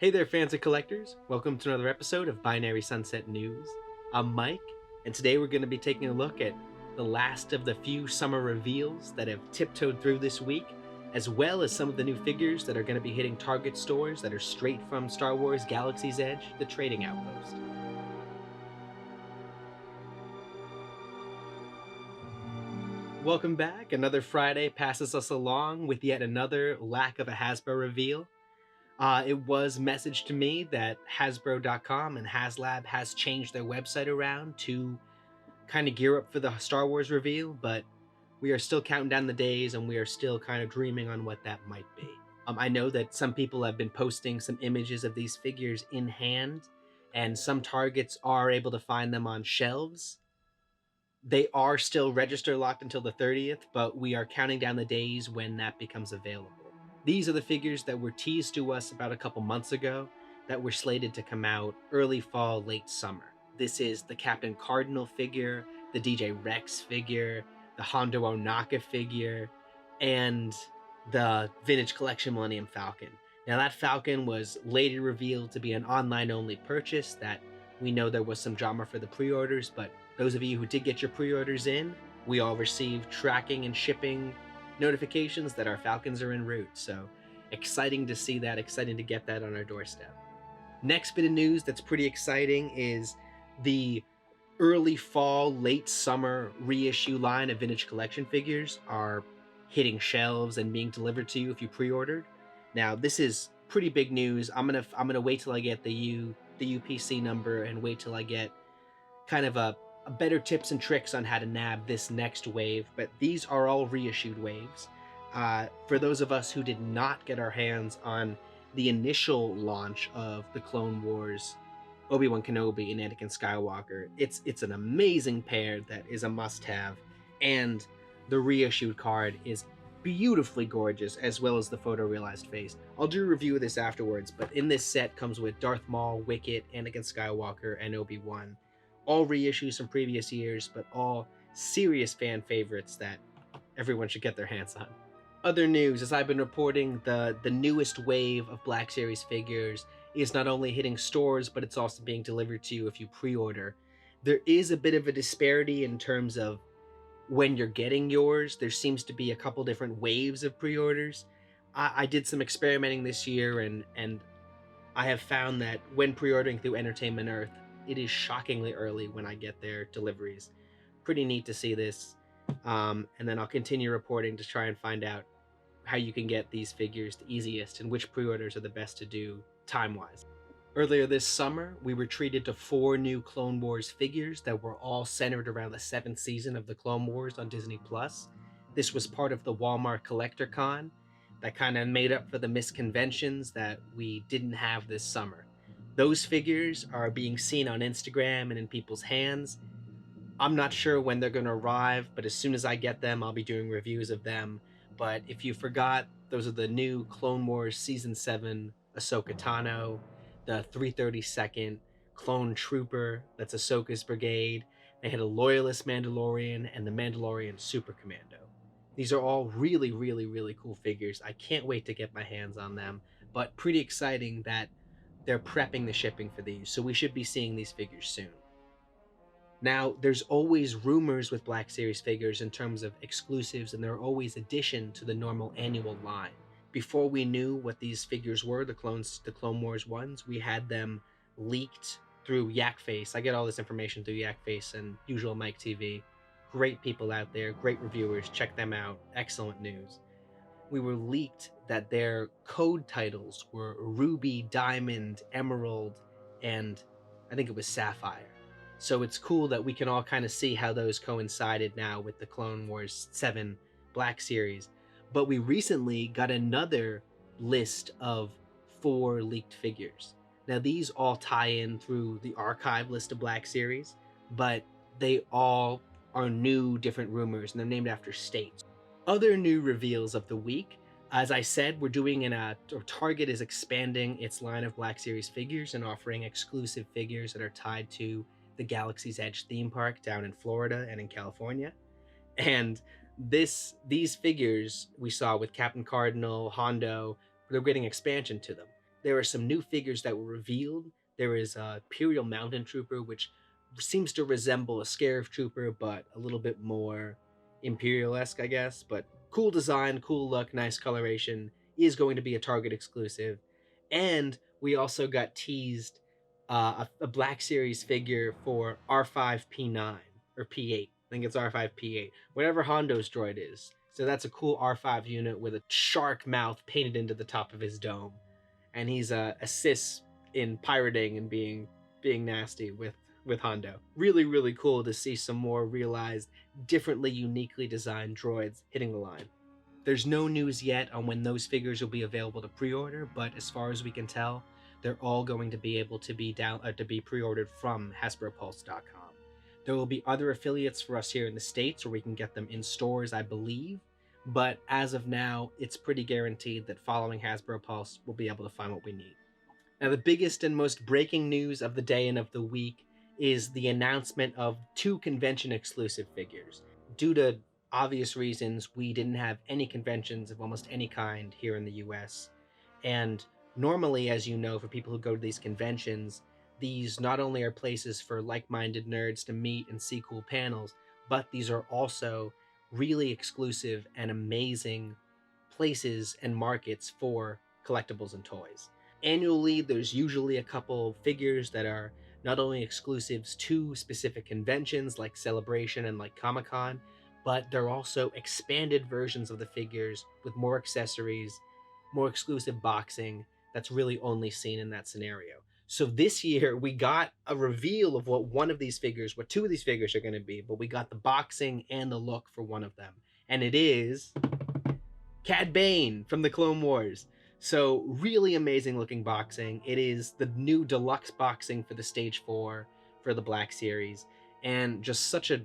Hey there, fans and collectors. Welcome to another episode of Binary Sunset News. I'm Mike, and today we're going to be taking a look at the last of the few summer reveals that have tiptoed through this week, as well as some of the new figures that are going to be hitting Target stores that are straight from Star Wars Galaxy's Edge, the trading outpost. Welcome back. Another Friday passes us along with yet another lack of a Hasbro reveal. It was messaged to me that Hasbro.com and HasLab has changed their website around to kind of gear up for the Star Wars reveal, but we are still counting down the days and we are still kind of dreaming on what that might be. I know that some people have been posting some images of these figures in hand, and some Targets are able to find them on shelves. They are still register locked until the 30th, but we are counting down the days when that becomes available. These are the figures that were teased to us about a couple months ago that were slated to come out early fall, late summer. This is the Captain Cardinal figure, the DJ Rex figure, the Hondo Ohnaka figure, and the Vintage Collection Millennium Falcon. Now that Falcon was later revealed to be an online-only purchase that we know there was some drama for the pre-orders, but those of you who did get your pre-orders in, we all received tracking and shipping notifications that our Falcons are en route. So exciting to see that, exciting to get that on our doorstep. Next bit of news that's pretty exciting is the early fall, late summer reissue line of Vintage Collection figures are hitting shelves and being delivered to you if you pre-ordered. Now this is pretty big news. I'm gonna wait till I get the UPC number and wait till I get kind of a better tips and tricks on how to nab this next wave, but these are all reissued waves. For those of us who did not get our hands on the initial launch of the Clone Wars, Obi-Wan Kenobi and Anakin Skywalker, it's an amazing pair that is a must-have, and the reissued card is beautifully gorgeous, as well as the photorealized face. I'll do a review of this afterwards, but in this set comes with Darth Maul, Wicket, Anakin Skywalker, and Obi-Wan. All reissues from previous years, but all serious fan favorites that everyone should get their hands on. Other news, as I've been reporting, the newest wave of Black Series figures is not only hitting stores, but it's also being delivered to you if you pre-order. There is a bit of a disparity in terms of when you're getting yours. There seems to be a couple different waves of pre-orders. I did some experimenting this year, and I have found that when pre-ordering through Entertainment Earth, it is shockingly early when I get their deliveries. Pretty neat to see this. And then I'll continue reporting to try and find out how you can get these figures the easiest and which pre-orders are the best to do time-wise. Earlier this summer, we were treated to 4 new Clone Wars figures that were all centered around the 7th season of the Clone Wars on Disney+. This was part of the Walmart Collector Con that kind of made up for the missed conventions that we didn't have this summer. Those figures are being seen on Instagram and in people's hands. I'm not sure when they're going to arrive, but as soon as I get them, I'll be doing reviews of them. But if you forgot, those are the new Clone Wars Season 7 Ahsoka Tano, the 332nd Clone Trooper, that's Ahsoka's brigade. They had a Loyalist Mandalorian and the Mandalorian Super Commando. These are all really, really, really cool figures. I can't wait to get my hands on them, but pretty exciting that they're prepping the shipping for these, so we should be seeing these figures soon. Now, there's always rumors with Black Series figures in terms of exclusives, and there are always addition to the normal annual line. Before we knew what these figures were, the Clone Wars ones, we had them leaked through Yakface. I get all this information through Yakface and Usual Mike TV. Great people out there, great reviewers, check them out, excellent news. We were leaked that their code titles were Ruby, Diamond, Emerald, and I think it was Sapphire. So it's cool that we can all kind of see how those coincided now with the Clone Wars 7 Black Series. But we recently got another list of 4 leaked figures. Now these all tie in through the archive list of Black Series, but they all are new, different rumors, and they're named after states. Other new reveals of the week, as I said, Target is expanding its line of Black Series figures and offering exclusive figures that are tied to the Galaxy's Edge theme park down in Florida and in California. And these figures we saw with Captain Cardinal, Hondo, they're getting expansion to them. there are some new figures that were revealed. There is a Imperial Mountain Trooper, which seems to resemble a Scarif Trooper, but a little bit more Imperial-esque, I guess. But cool design, cool look, nice coloration. Is going to be a Target exclusive. And we also got teased a Black Series figure for R5-P9 or P8. I think it's R5-P8. Whatever Hondo's droid is. So that's a cool R5 unit with a shark mouth painted into the top of his dome. And he's assists in pirating and being nasty with Hondo. Really, really cool to see some more realized, differently, uniquely designed droids hitting the line. There's no news yet on when those figures will be available to pre-order, but as far as we can tell, they're all going to be able to be pre-ordered from HasbroPulse.com. There will be other affiliates for us here in the States where we can get them in stores, I believe, but as of now, it's pretty guaranteed that following Hasbro Pulse, we'll be able to find what we need. Now, the biggest and most breaking news of the day and of the week is the announcement of 2 convention-exclusive figures. Due to obvious reasons, we didn't have any conventions of almost any kind here in the US. And normally, as you know, for people who go to these conventions, these not only are places for like-minded nerds to meet and see cool panels, but these are also really exclusive and amazing places and markets for collectibles and toys. Annually, there's usually a couple figures that are not only exclusives to specific conventions like Celebration and like Comic-Con, but they're also expanded versions of the figures with more accessories, more exclusive boxing that's really only seen in that scenario. So this year we got a reveal of what 2 of these figures are going to be, but we got the boxing and the look for one of them. And it is Cad Bane from the Clone Wars. So really amazing looking boxing. It is the new deluxe boxing for the Stage 4 for the Black Series, and just such a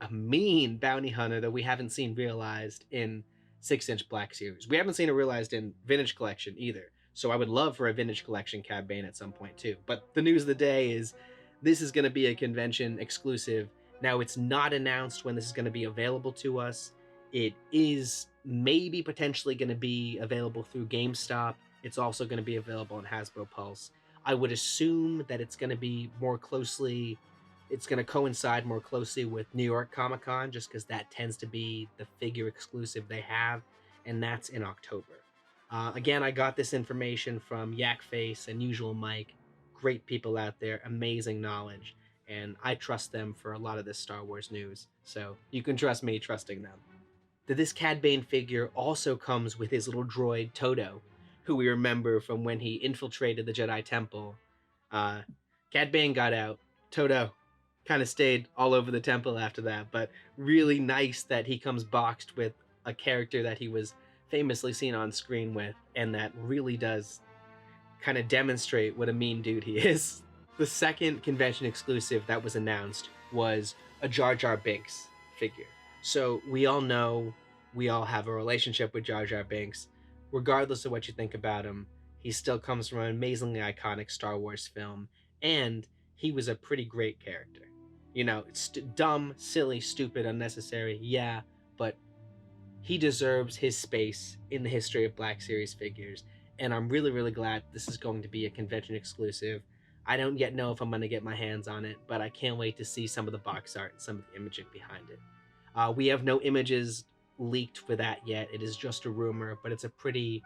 mean bounty hunter that we haven't seen realized in 6-inch Black Series. We haven't seen it realized in Vintage Collection either. So I would love for a Vintage Collection Cad Bane at some point too. But the news of the day is this is going to be a convention exclusive. Now, it's not announced when this is going to be available to us. It is maybe potentially going to be available through GameStop. It's also going to be available on Hasbro Pulse. I would assume that it's going to coincide more closely with New York Comic Con, just because that tends to be the figure exclusive they have, and that's in October. Again, I got this information from Yakface and Usual Mike. Great people out there, amazing knowledge, and I trust them for a lot of this Star Wars news, so you can trust me trusting them. This Cad Bane figure also comes with his little droid, Toto, who we remember from when he infiltrated the Jedi Temple. Cad Bane got out. Toto kind of stayed all over the temple after that, but really nice that he comes boxed with a character that he was famously seen on screen with, and that really does kind of demonstrate what a mean dude he is. The second convention exclusive that was announced was a Jar Jar Binks figure. So we all know, we all have a relationship with Jar Jar Binks. Regardless of what you think about him, he still comes from an amazingly iconic Star Wars film, and he was a pretty great character. You know, it's dumb, silly, stupid, unnecessary, yeah, but he deserves his space in the history of Black Series figures, and I'm really, really glad this is going to be a convention exclusive. I don't yet know if I'm going to get my hands on it, but I can't wait to see some of the box art and some of the imaging behind it. We have no images leaked for that yet. It is just a rumor, but it's a pretty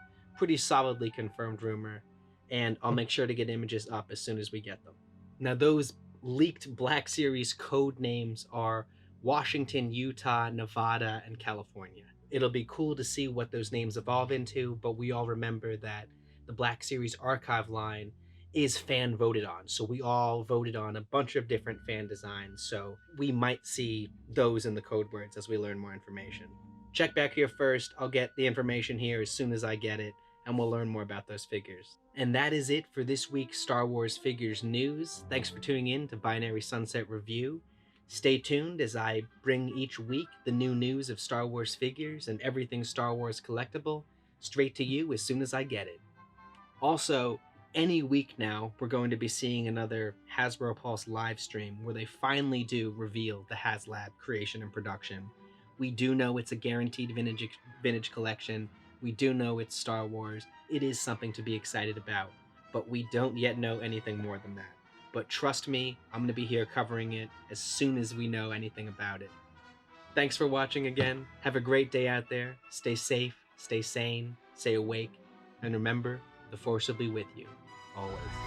solidly confirmed rumor, and I'll make sure to get images up as soon as we get them. Now, those leaked Black Series code names are Washington, Utah, Nevada, and California. It'll be cool to see what those names evolve into, but we all remember that the Black Series archive line is fan voted on. So we all voted on a bunch of different fan designs, so we might see those in the code words as we learn more information. Check back here first. I'll get the information here as soon as I get it, and we'll learn more about those figures. And that is it for this week's Star Wars Figures news. Thanks for tuning in to Binary Sunset Review. Stay tuned as I bring each week the new news of Star Wars figures and everything Star Wars collectible straight to you as soon as I get it. Also, any week now, we're going to be seeing another Hasbro Pulse live stream where they finally do reveal the HasLab creation and production. We do know it's a guaranteed vintage collection. We do know it's Star Wars, it is something to be excited about, but we don't yet know anything more than that. But trust me, I'm going to be here covering it as soon as we know anything about it. Thanks for watching again. Have a great day out there. Stay safe, stay sane, stay awake, and remember, the Force will be with you, always.